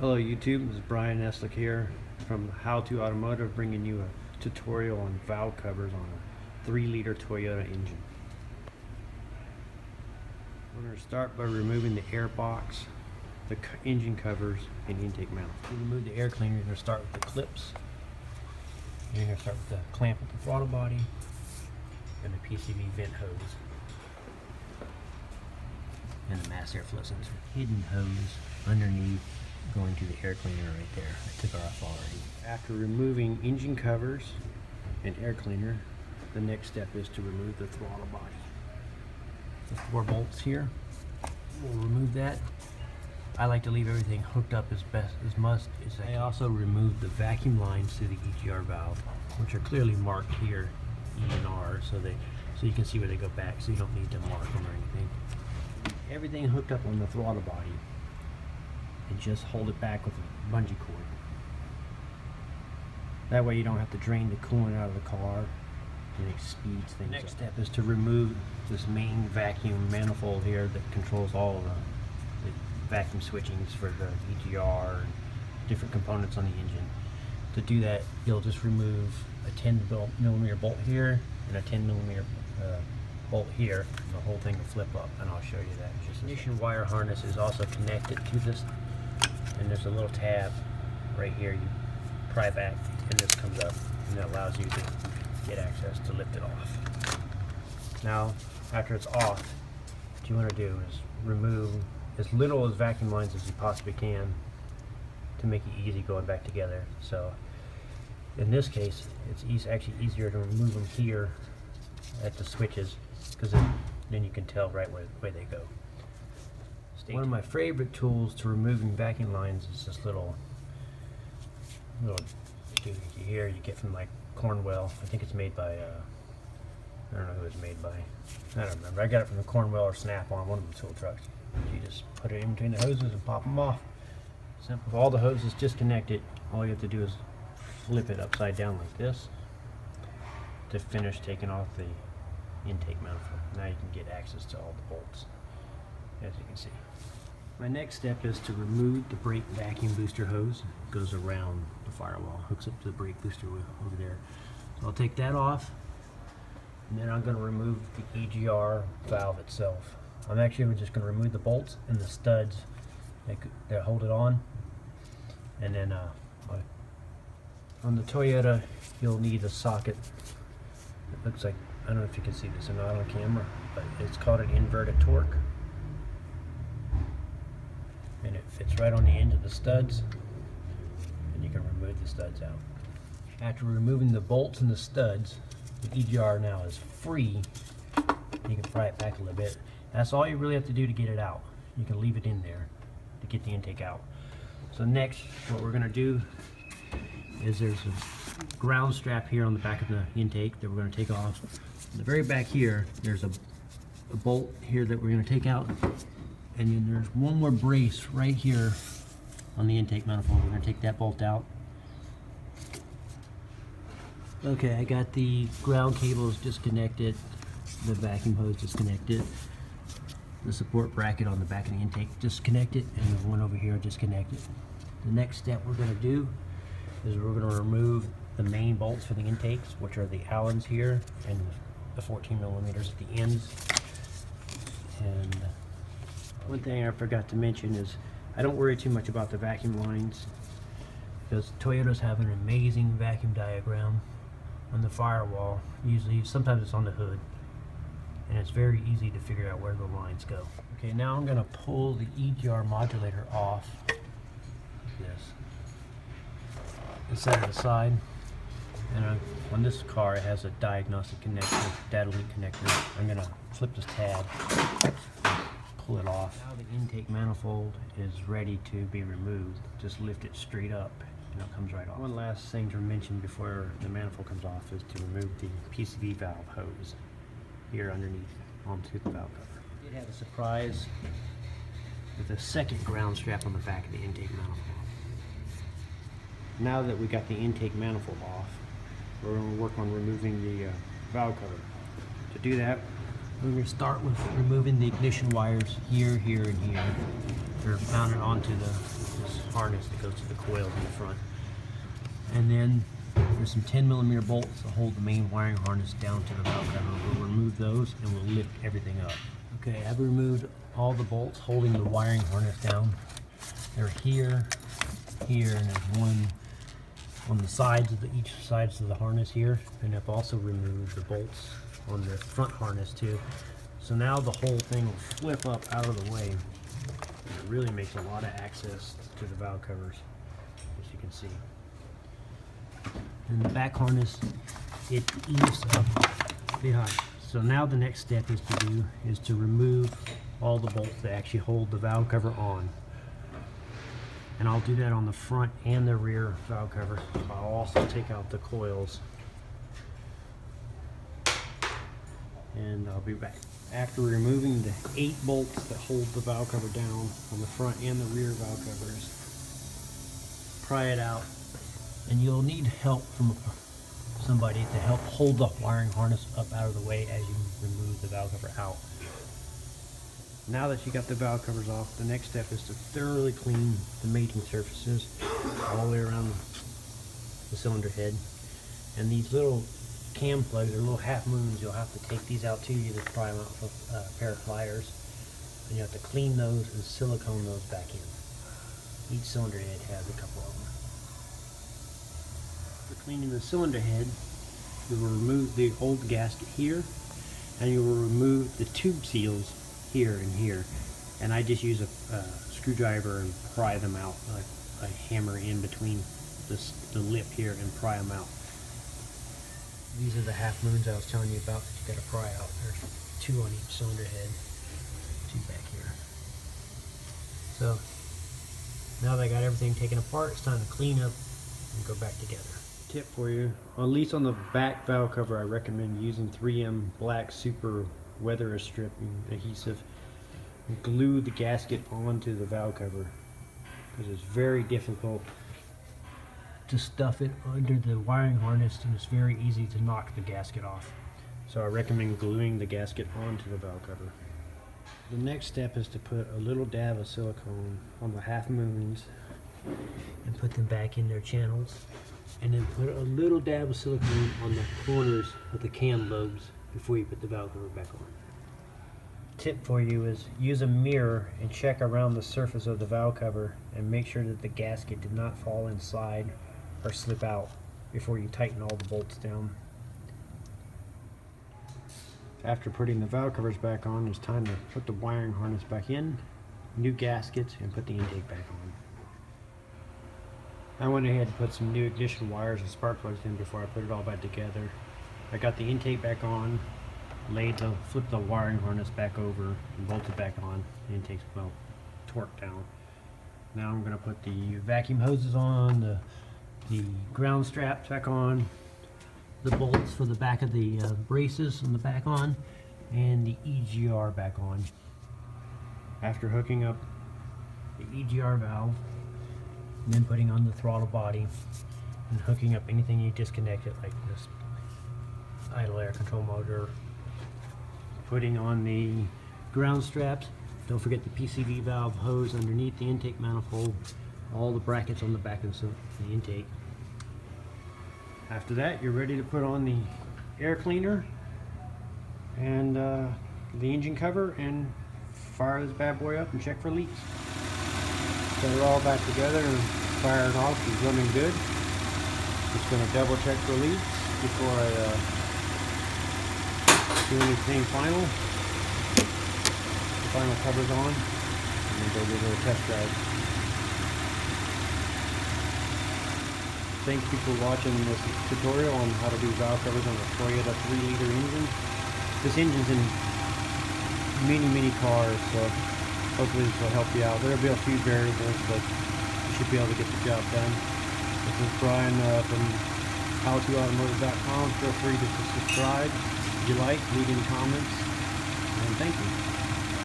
Hello YouTube, this is Brian Eslick here from How to Automotive, bringing you a tutorial on valve covers on a 3-liter Toyota engine. We're going to start by removing the airbox, the engine covers, and intake mount. To remove the air cleaner, you're going to start with the clips. You're going to start with the clamp at the throttle body and the PCV vent hose and the mass airflow sensor. Hidden hose underneath going to the air cleaner right there. I took her off already. After removing engine covers and air cleaner, the next step is to remove the throttle body. The 4 bolts here, we'll remove that. I like to leave everything hooked up as much as I also removed the vacuum lines to the EGR valve, which are clearly marked here, E and R, so you can see where they go back, so you don't need to mark them or anything. Everything hooked up on the throttle body, and just hold it back with a bungee cord. That way you don't have to drain the coolant out of the car, and it speeds things up. Next step is to remove this main vacuum manifold here that controls all of the vacuum switchings for the EGR and different components on the engine. To do that, you'll just remove a 10mm bolt here and a 10mm bolt here, and the whole thing will flip up, and I'll show you that. The ignition wire harness is also connected to this, and there's a little tab right here. You pry back and this comes up, and that allows you to get access to lift it off. Now, after it's off, what you want to do is remove as little as vacuum lines as you possibly can to make it easy going back together. So in this case, it's actually easier to remove them here at the switches, because then you can tell right where they go. One of my favorite tools to removing vacuum lines is this little doohickey here you get from like Cornwell. I think it's made by I don't know who it's made by. I don't remember. I got it from the Cornwell or Snap-on, one of the tool trucks. You just put it in between the hoses and pop them off. Simple. If all the hoses disconnected, all you have to do is flip it upside down like this to finish taking off the intake manifold. Now you can get access to all the bolts, as you can see. My next step is to remove the brake vacuum booster hose. It goes around the firewall, hooks up to the brake booster over there. So I'll take that off, and then I'm going to remove the EGR valve itself. I'm actually just going to remove the bolts and the studs that hold it on, and then on the Toyota you'll need a socket. It looks like, I don't know if you can see this or not on camera, but it's called an inverted torque, and it fits right on the end of the studs, and you can remove the studs out. After removing the bolts and the studs, the EGR now is free. You can pry it back a little bit. That's all you really have to do to get it out. You can leave it in there to get the intake out. So next, what we're going to do is there's a ground strap here on the back of the intake that we're going to take off. In the very back here, there's a bolt here that we're going to take out, and then there's one more brace right here on the intake manifold. We're going to take that bolt out. Okay, I got the ground cables disconnected, the vacuum hose disconnected, the support bracket on the back of the intake disconnected, and the one over here disconnected. The next step we're going to do is we're going to remove the main bolts for the intakes, which are the Allens here and the 14mm at the ends. And one thing I forgot to mention is I don't worry too much about the vacuum lines, because Toyotas have an amazing vacuum diagram on the firewall. Usually, sometimes it's on the hood, and it's very easy to figure out where the lines go. Okay, now I'm going to pull the EGR modulator off like this and set it aside. And on this car, it has a diagnostic connector, data link connector. I'm going to flip this tab, pull it off. Now the intake manifold is ready to be removed. Just lift it straight up and it comes right off. One last thing to mention before the manifold comes off is to remove the PCV valve hose here underneath onto the valve cover. I did have a surprise with a second ground strap on the back of the intake manifold. Now that we got the intake manifold off, we're going to work on removing the valve cover. To do that, we're going to start with removing the ignition wires here, here, and here. They're mounted onto this harness that goes to the coils in the front. And then there's some 10mm bolts that hold the main wiring harness down to the valve cover. We'll remove those and we'll lift everything up. Okay, I've removed all the bolts holding the wiring harness down. They're here, here, and there's one on the sides of each sides of the harness here. And I've also removed the bolts on the front harness too. So now the whole thing will flip up out of the way. It really makes a lot of access to the valve covers, as you can see. And the back harness, it eaves up behind. So now the next step is to remove all the bolts that actually hold the valve cover on. And I'll do that on the front and the rear valve cover. I'll also take out the coils. And I'll be back. After removing the 8 bolts that hold the valve cover down on the front and the rear valve covers, pry it out. And you'll need help from somebody to help hold the wiring harness up out of the way as you remove the valve cover out. Now that you got the valve covers off, the next step is to thoroughly clean the mating surfaces all the way around the cylinder head. And these little cam plugs, or little half moons, you'll have to take these out too. You just pry them out with a pair of pliers. And you have to clean those and silicone those back in. Each cylinder head has a couple of them. For cleaning the cylinder head, you will remove the old gasket here, and you will remove the tube seals here and here. And I just use a screwdriver and pry them out, like a hammer in between the lip here and pry them out. These are the half moons I was telling you about that you got to pry out. There's 2 on each cylinder head, 2 back here. So now that I got everything taken apart, it's time to clean up and go back together. Tip for you, at least on the back valve cover, I recommend using 3M black super weather stripping adhesive. Glue the gasket onto the valve cover because it's very difficult to stuff it under the wiring harness, and it's very easy to knock the gasket off. So I recommend gluing the gasket onto the valve cover. The next step is to put a little dab of silicone on the half moons and put them back in their channels, and then put a little dab of silicone on the corners of the cam lobes before you put the valve cover back on. Tip for you is use a mirror and check around the surface of the valve cover and make sure that the gasket did not fall inside or slip out before you tighten all the bolts down. After putting the valve covers back on, it's time to put the wiring harness back in, new gaskets, and put the intake back on. I went ahead and put some new ignition wires and spark plugs in before I put it all back together. I got the intake back on, flipped the wiring harness back over and bolted back on. The intake's well torqued down. Now I'm going to put the vacuum hoses on, the ground straps back on, the bolts for the back of the braces on the back on, and the EGR back on. After hooking up the EGR valve, and then putting on the throttle body and hooking up anything you disconnected, like this idle air control motor, putting on the ground straps. Don't forget the PCV valve hose underneath the intake manifold, all the brackets on the back of the intake. After that, you're ready to put on the air cleaner and the engine cover and fire this bad boy up and check for leaks. Set it all back together and fire it off. It's running good. Just going to double check for leaks before I do anything final. The final cover's on, and then go do a little test drive. Thank you for watching this tutorial on how to do valve covers on a Toyota 3-liter engine. This engine's in many cars, so hopefully this will help you out. There will be a few variables, but you should be able to get the job done. This is Brian from howtoautomotive.com. Feel free to subscribe if you like, leave any comments, and thank you.